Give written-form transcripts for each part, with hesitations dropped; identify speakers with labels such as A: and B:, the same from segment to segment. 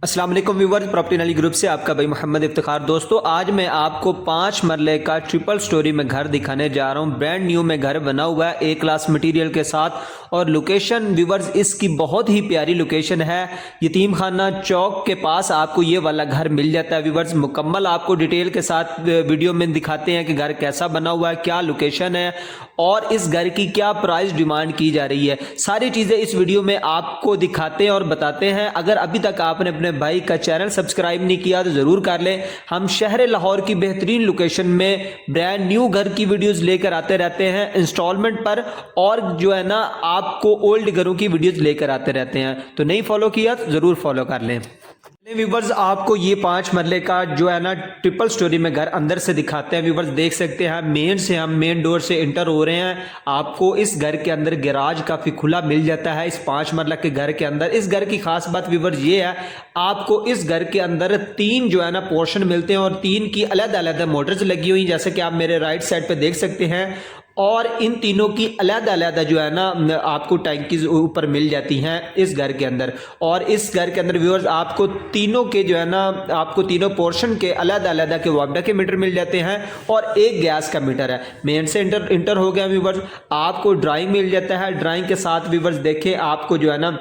A: अस्सलाम वालेकुम viewers, property नाली ग्रुप से आपका भाई मोहम्मद इफ्तिखार। दोस्तों, आज मैं आपको 5 मरले का ट्रिपल स्टोरी में घर दिखाने जा रहा हूं। ब्रांड न्यू में घर बना हुआ है ए क्लास मटेरियल के साथ और लोकेशन व्यूअर्स इसकी बहुत ही प्यारी लोकेशन है। यतीम खाना चौक के पास आपको ये वाला घर मिल जाता है। व्यूअर्स मुकम्मल आपको डिटेल के साथ वीडियो में दिखाते हैं कि घर कैसा बना हुआ है, क्या लोकेशन है और इस घर की क्या प्राइस डिमांड की जा रही है। सारी चीज़ें इस वीडियो में आपको दिखाते हैं और बताते हैं। अगर अभी तक आपने अपने भाई का चैनल सब्सक्राइब नहीं किया तो जरूर कर लें। हम शहर लाहौर की बेहतरीन लोकेशन में ब्रांड न्यू घर की वीडियोस लेकर आते रहते हैं इंस्टॉलमेंट पर, और जो है ना आपको ओल्ड घरों की वीडियोस लेकर आते रहते हैं। तो नहीं फॉलो किया तो जरूर फॉलो कर लें। व्यूवर्स आपको ये 5 मरले का जो है ना ट्रिपल स्टोरी में घर अंदर से दिखाते हैं। व्यूवर्स देख सकते हैं हम मेन डोर से इंटर हो रहे हैं। आपको इस घर के अंदर गैराज काफी खुला मिल जाता है। इस 5 मरला के घर के अंदर इस घर की खास बात व्यूवर्स ये है, आपको इस घर के अंदर 3 जो है ना पोर्शन मिलते हैं और 3 की अलग अलग मोटर्स लगी हुई, जैसे कि आप मेरे राइट साइड पे देख सकते हैं। और इन तीनों की अलग-अलग जो है ना आपको टैंकीज ऊपर मिल जाती हैं इस घर के अंदर। और इस घर के अंदर व्यूअर्स आपको तीनों के जो है ना आपको तीनों पोर्शन के अलग-अलग के वापडा के मीटर मिल जाते हैं और एक गैस का मीटर है। मेन से इंटर हो गया व्यूअर्स। आपको ड्राइंग मिल जाता है। ड्राइंग के साथ व्यूअर्स देखें आपको जो है ना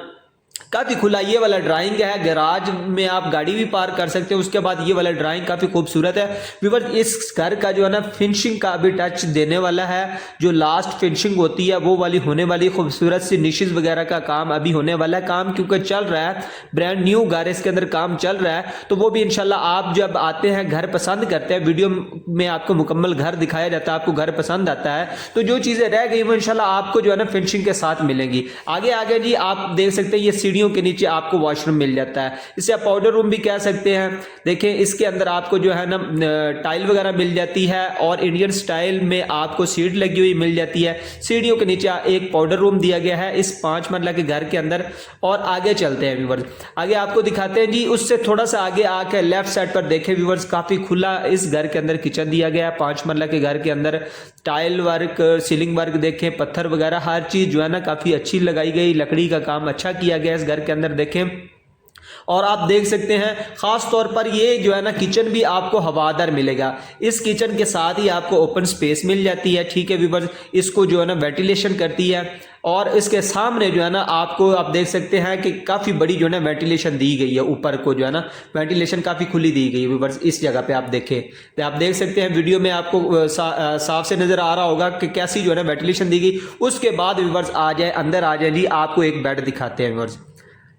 A: काफी खुला ये वाला ड्राइंग है। गैराज में आप गाड़ी भी पार्क कर सकते हैं। उसके बाद ये वाला ड्राइंग काफी खूबसूरत है। व्यूअर्स इस घर का जो है ना फिनिशिंग का अभी टच देने वाला है। जो लास्ट फिनिशिंग होती है वो वाली होने वाली, खूबसूरत सी निशेज वगैरह का काम अभी होने वाला है। काम क्योंकि चल रहा है, ब्रांड न्यू घर इसके अंदर काम चल रहा है, तो वो भी इंशाल्लाह आप जब आते हैं घर पसंद करते हैं, वीडियो में आपको मुकम्मल घर दिखाया जाता है, आपको घर पसंद आता है, तो जो चीजें रह गई वो इंशाल्लाह आपको जो है ना फिनिशिंग के साथ मिलेंगी। आगे आगे जी आप देख सकते हैं ये सीढ़ियों के नीचे आपको वॉशरूम मिल जाता है। इसे आप पाउडर रूम भी कह सकते हैं। देखें इसके अंदर आपको जो है ना टाइल वगैरह मिल जाती है और इंडियन स्टाइल में आपको सीट लगी हुई मिल जाती है। सीढ़ियों के नीचे एक पाउडर रूम दिया गया है इस 5 मरला के घर के अंदर। और आगे चलते हैं व्यूवर्स, आगे आपको दिखाते हैं जी। उससे थोड़ा सा आगे आके लेफ्ट साइड पर देखें व्यूवर्स, काफी खुला इस घर के अंदर किचन दिया गया है। 5 मरला के घर के अंदर टाइल वर्क, सीलिंग वर्क देखें, पत्थर वगैरह हर चीज जो है ना काफी अच्छी लगाई गई। लकड़ी का काम अच्छा किया गया इस घर के अंदर देखें। और आप देख सकते हैं खास तौर पर ये जो है ना किचन भी आपको हवादार मिलेगा। इस किचन के साथ ही आपको ओपन स्पेस मिल जाती है। ठीक है व्यूअर्स, इसको जो है ना वेंटिलेशन करती है। और इसके सामने जो है ना आपको आप देख सकते हैं कि काफी बड़ी जो है ना वेंटिलेशन दी गई है। ऊपर को जो है ना वेंटिलेशन काफी खुली दी गई है व्यूअर्स। इस जगह पे आप देखें तो आप देख सकते हैं वीडियो में आपको साफ से नजर आ रहा होगा कि कैसी जो है ना वेंटिलेशन दी गई। उसके बाद व्यूअर्स आ जाए अंदर आ जाए जी, आपको एक बेड दिखाते हैं व्यूअर्स।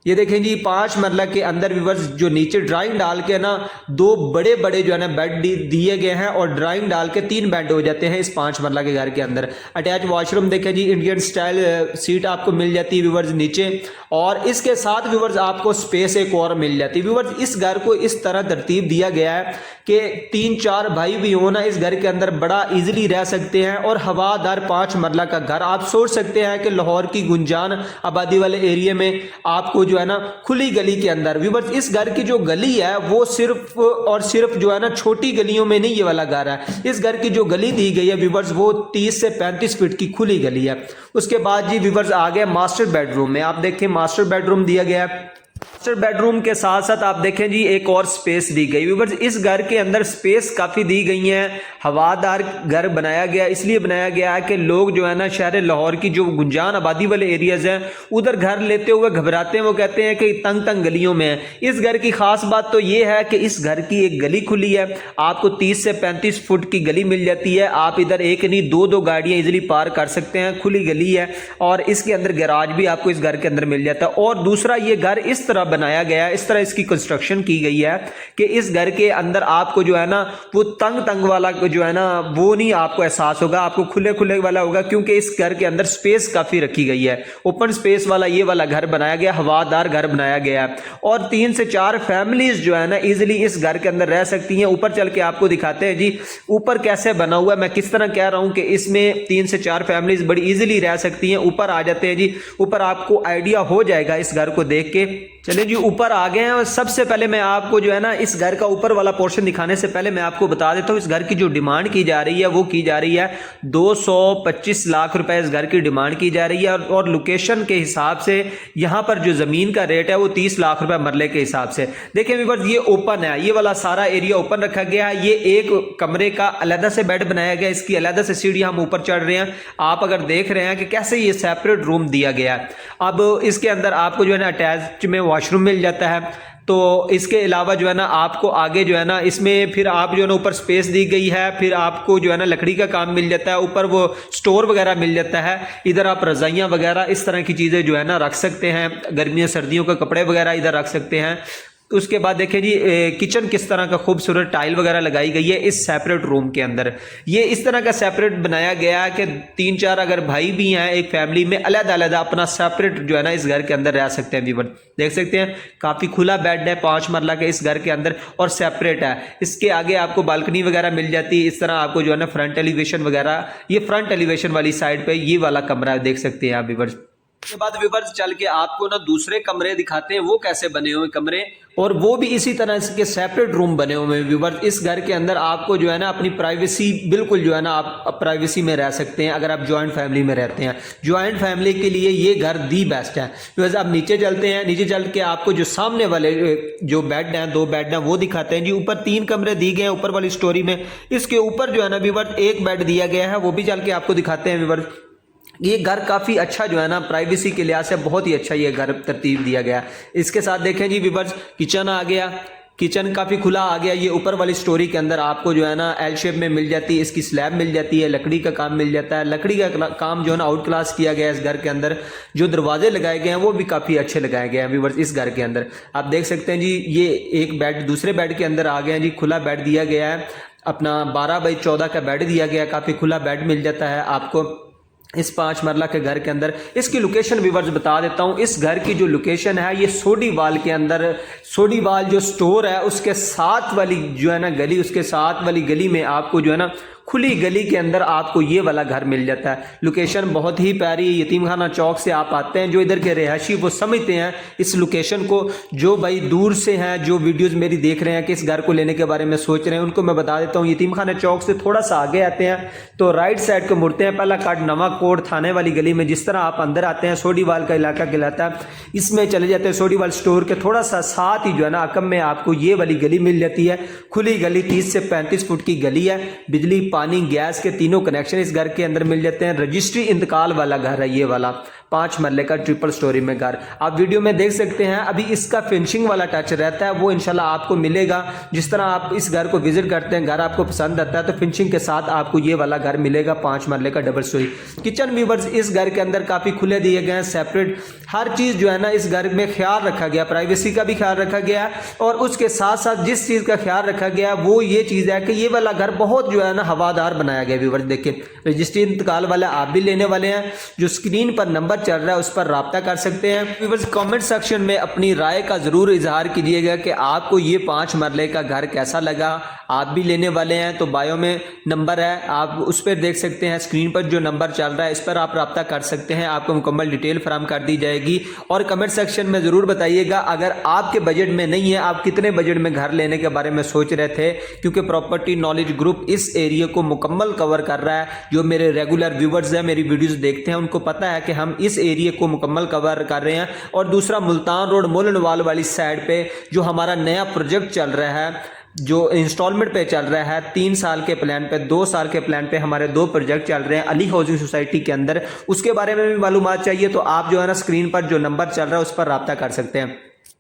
A: ये देखें जी 5 मरला के अंदर व्यूवर्स जो नीचे ड्राइंग डाल के ना 2 बड़े बड़े जो है ना बेड दिए गए हैं और ड्राइंग डाल के 3 बेड हो जाते हैं इस 5 मरला के घर के अंदर। अटैच वॉशरूम देखें जी, इंडियन स्टाइल सीट आपको मिल जाती है व्यूवर्स नीचे। और इसके साथ व्यूवर्स आपको स्पेस एक और मिल जाती है। व्यूवर्स इस घर को इस तरह तरतीब दिया गया है कि 3-4 भाई भी हो ना इस घर के अंदर बड़ा इजीली रह सकते हैं। और हवादार 5 मरला का घर, आप सोच सकते हैं कि लाहौर की गुंजान आबादी वाले एरिया में आपको जो है ना खुली गली के अंदर। व्यूअर्स इस घर की जो गली है वो सिर्फ और सिर्फ जो है ना छोटी गलियों में नहीं ये वाला घर है। इस घर की जो गली दी गई है व्यूअर्स वो 30 से 35 फीट की खुली गली है। उसके बाद जी व्यूअर्स आ गए मास्टर बेडरूम में। आप देखें मास्टर बेडरूम दिया गया है। मास्टर बेडरूम के साथ साथ आप देखें जी एक और स्पेस दी गई। व्यूअर्स इस घर के अंदर स्पेस काफी दी गई है। हवादार घर बनाया गया, इसलिए बनाया गया है कि लोग जो है ना शहर लाहौर की जो गुंजान आबादी वाले एरियाज हैं उधर घर लेते हुए घबराते हैं। वो कहते हैं कि तंग तंग गलियों में है। इस घर की खास बात तो ये है कि इस घर की एक गली खुली है। आपको 30 से 35 फुट की गली मिल जाती है। आप इधर एक नहीं 2-2 गाड़ियां इजिली पार कर सकते हैं। खुली गली है और इसके अंदर गैराज भी आपको इस घर के अंदर मिल जाता है। और दूसरा ये घर इस तरह बनाया गया है, इस तरह इसकी कंस्ट्रक्शन की गई है कि इस घर के अंदर आपको जो है ना वो तंग वाला जो है ना वो नहीं आपको एहसास होगा, आपको खुले खुले वाला होगा। क्योंकि इस घर के अंदर स्पेस काफी रखी गई है। ओपन स्पेस वाला ये वाला घर बनाया गया, हवादार घर बनाया गया है। और 3 से 4 फैमिलीज जो है ना इजिली इस घर के अंदर रह सकती हैं। ऊपर चल के आपको दिखाते हैं जी ऊपर कैसे बना हुआ है। मैं किस तरह कह रहा हूं कि इसमें 3 से 4 फैमिलीज बड़ी इजिली रह सकती हैं। ऊपर आ जाते हैं जी, ऊपर आपको आइडिया हो जाएगा इस घर को देख के चलिए जी, ऊपर आ गए हैं और सबसे पहले मैं आपको जो है ना इस घर का ऊपर वाला पोर्शन दिखाने से पहले मैं आपको बता देता हूँ इस घर की जो डिमांड की जा रही है वो की जा रही है 225 लाख रुपए इस घर की डिमांड की जा रही है। और लोकेशन के हिसाब से यहाँ पर जो ज़मीन का रेट है वो 30 लाख रुपए मरले के हिसाब से। देखिए व्यूअर्स, ये ओपन है, ये वाला सारा एरिया ओपन रखा गया है। ये एक कमरे का अलग से बेड बनाया गया, इसकी अलग से सीढ़ी हम ऊपर चढ़ रहे हैं। आप अगर देख रहे हैं कि कैसे ये सेपरेट रूम दिया गया है। अब इसके अंदर आपको जो है ना अटैच में वॉशरूम मिल जाता है। तो इसके अलावा जो है ना आपको आगे जो है ना इसमें फिर आप जो है ना ऊपर स्पेस दी गई है, फिर आपको जो है ना लकड़ी का काम मिल जाता है, ऊपर वो स्टोर वगैरह मिल जाता है। इधर आप रजाइयाँ वगैरह इस तरह की चीज़ें जो है ना रख सकते हैं, गर्मियों सर्दियों के कपड़े वगैरह इधर रख सकते हैं। उसके बाद देखिए जी किचन किस तरह का खूबसूरत टाइल वगैरह लगाई गई है इस सेपरेट रूम के अंदर। ये इस तरह का सेपरेट बनाया गया है कि 3-4 अगर भाई भी हैं एक फैमिली में अलग-अलग अपना सेपरेट जो है ना इस घर के अंदर रह सकते हैं। व्यूअर देख सकते हैं काफ़ी खुला बेड है 5 मरला के इस घर के अंदर और सेपरेट है। इसके आगे आपको बालकनी वगैरह मिल जाती है। इस तरह आपको जो है ना फ्रंट एलिवेशन वगैरह, ये फ्रंट एलिवेशन वाली साइड पर ये वाला कमरा देख सकते हैं आप व्यूअर। उसके बाद व्यूअर्स चल के आपको ना दूसरे कमरे दिखाते हैं वो कैसे बने हुए कमरे, और वो भी इसी तरह के सेपरेट रूम बने हुए हैं। व्यूअर्स इस घर के अंदर आपको जो है ना अपनी प्राइवेसी बिल्कुल जो है ना आप प्राइवेसी में रह सकते हैं अगर आप जॉइंट फैमिली में रहते हैं। जॉइंट फैमिली के लिए ये घर दी बेस्ट है। व्यूअर्स आप नीचे चलते हैं, नीचे चल के आपको जो सामने वाले जो बेड हैं 2 बेड हैं वो दिखाते हैं जी। ऊपर 3 कमरे दिए गए हैं ऊपर वाली स्टोरी में। इसके ऊपर जो है ना व्यूअर्स एक बेड दिया गया है, वो भी चल के आपको दिखाते हैं। व्यूअर्स ये घर काफ़ी अच्छा जो है ना प्राइवेसी के लिहाज से बहुत ही अच्छा ये घर तरतीब दिया गया। इसके साथ देखें जी व्यूअर्स किचन आ गया, किचन काफ़ी खुला आ गया। ये ऊपर वाली स्टोरी के अंदर आपको जो है ना एल शेप में मिल जाती है, इसकी स्लैब मिल जाती है, लकड़ी का काम मिल जाता है। लकड़ी का काम जो है ना आउट क्लास किया गया है इस घर के अंदर। जो दरवाजे लगाए गए हैं वो भी काफ़ी अच्छे लगाए गए हैं व्यूअर्स इस घर के अंदर। आप देख सकते हैं जी ये एक बेड दूसरे बेड के अंदर आ गया जी, खुला बेड दिया गया है। अपना 12x14 का बेड दिया गया, काफ़ी खुला बेड मिल जाता है आपको इस 5 मरला के घर के अंदर। इसकी लोकेशन व्यूअर्स बता देता हूँ। इस घर की जो लोकेशन है ये सोडीवाल के अंदर, सोडीवाल जो स्टोर है उसके साथ वाली जो है ना गली, उसके साथ वाली गली में आपको जो है ना खुली गली के अंदर आपको ये वाला घर मिल जाता है। लोकेशन बहुत ही प्यारी, यतीम खाना चौक से आप आते हैं जो इधर के रिहायशी वो समझते हैं इस लोकेशन को। जो भाई दूर से हैं, जो वीडियोस मेरी देख रहे हैं कि इस घर को लेने के बारे में सोच रहे हैं, उनको मैं बता देता हूँ यतीम खाना चौक से थोड़ा सा आगे आते हैं तो राइट साइड को मुड़ते हैं, पहला कट नवा कोट थाने वाली गली में। जिस तरह आप अंदर आते हैं सोडीवाल का इलाका कहलाता है, इसमें चले जाते हैं सोडीवाल स्टोर के थोड़ा सा साथ ही जो है ना अकम में आपको ये वाली गली मिल जाती है। खुली गली 30 से 35 फुट की गली है। बिजली पानी गैस के तीनों कनेक्शन इस घर के अंदर मिल जाते हैं। रजिस्ट्री इंतकाल वाला घर है ये वाला, 5 मरले का ट्रिपल स्टोरी में घर। आप वीडियो में देख सकते हैं अभी इसका फिनिशिंग वाला टच रहता है, वो इंशाल्लाह आपको मिलेगा। जिस तरह आप इस घर को विजिट करते हैं, घर आपको पसंद आता है तो फिनिशिंग के साथ आपको ये वाला घर मिलेगा 5 मरले का डबल स्टोरी। किचन व्यूअर्स इस घर के अंदर काफ़ी खुले दिए गए हैं, सेपरेट हर चीज़ जो है ना इस घर में ख्याल रखा गया, प्राइवेसी का भी ख्याल रखा गया। और उसके साथ साथ जिस चीज़ का ख्याल रखा गया वो ये चीज़ है कि ये वाला घर बहुत जो है ना हवादार बनाया गया। व्यूअर्स देखिए रजिस्ट्री इंतकाल वाला आप भी लेने वाले हैं, जो स्क्रीन पर नंबर चल रहा है उस पर राब्ता कर सकते हैं। व्यूअर्स कमेंट सेक्शन में अपनी राय का जरूर इजहार कीजिएगा कि आपको ये 5 मरले का घर कैसा लगा। आप भी लेने वाले हैं तो बायो में नंबर है, आप उस पर देख सकते हैं, स्क्रीन पर जो नंबर चल रहा है इस पर आप राब्ता कर सकते हैं, आपको मुकम्मल डिटेल फराहम कर दी जाएगी। और कमेंट सेक्शन में ज़रूर बताइएगा अगर आपके बजट में नहीं है, आप कितने बजट में घर लेने के बारे में सोच रहे थे, क्योंकि प्रॉपर्टी नॉलेज ग्रुप इस एरिया को मुकम्मल कवर कर रहा है। जो मेरे रेगुलर व्यूवर्स हैं, मेरी वीडियोज़ देखते हैं, उनको पता है कि हम इस एरिया को मुकम्मल कवर कर रहे हैं। और दूसरा मुल्तान रोड मोलनवाल वाली साइड पे जो हमारा नया प्रोजेक्ट चल रहा है, जो इंस्टॉलमेंट पे चल रहा है, 3 साल के प्लान पे, 2 साल के प्लान पे हमारे 2 प्रोजेक्ट चल रहे हैं अली हाउसिंग सोसाइटी के अंदर। उसके बारे में भी मालूमात चाहिए तो आप जो है ना स्क्रीन पर जो नंबर चल रहा है उस पर राब्ता कर सकते हैं।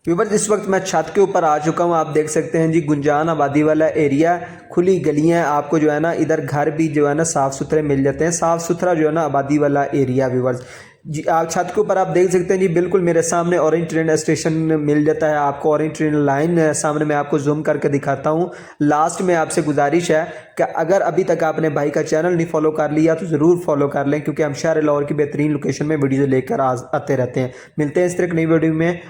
A: व्यूअर्स इस वक्त मैं छत के ऊपर आ चुका हूँ, आप देख सकते हैं जी गुंजान आबादी वाला एरिया, खुली गलियाँ, आपको जो है ना इधर घर भी जो है ना साफ़ सुथरे मिल जाते हैं, साफ़ सुथरा जो है ना आबादी वाला एरिया। व्यूअर्स जी आप छत के ऊपर आप देख सकते हैं जी बिल्कुल मेरे सामने ऑरेंज ट्रेन स्टेशन मिल जाता है आपको, ऑरेंज ट्रेन लाइन सामने मैं आपको जूम करके दिखाता हूँ। लास्ट में आपसे गुजारिश है कि अगर अभी तक आपने भाई का चैनल नहीं फॉलो कर लिया तो ज़रूर फॉलो कर लें, क्योंकि हम शहर लाहौर की बेहतरीन लोकेशन में वीडियो लेकर आते रहते हैं। मिलते हैं इस तरह की नई वीडियो में।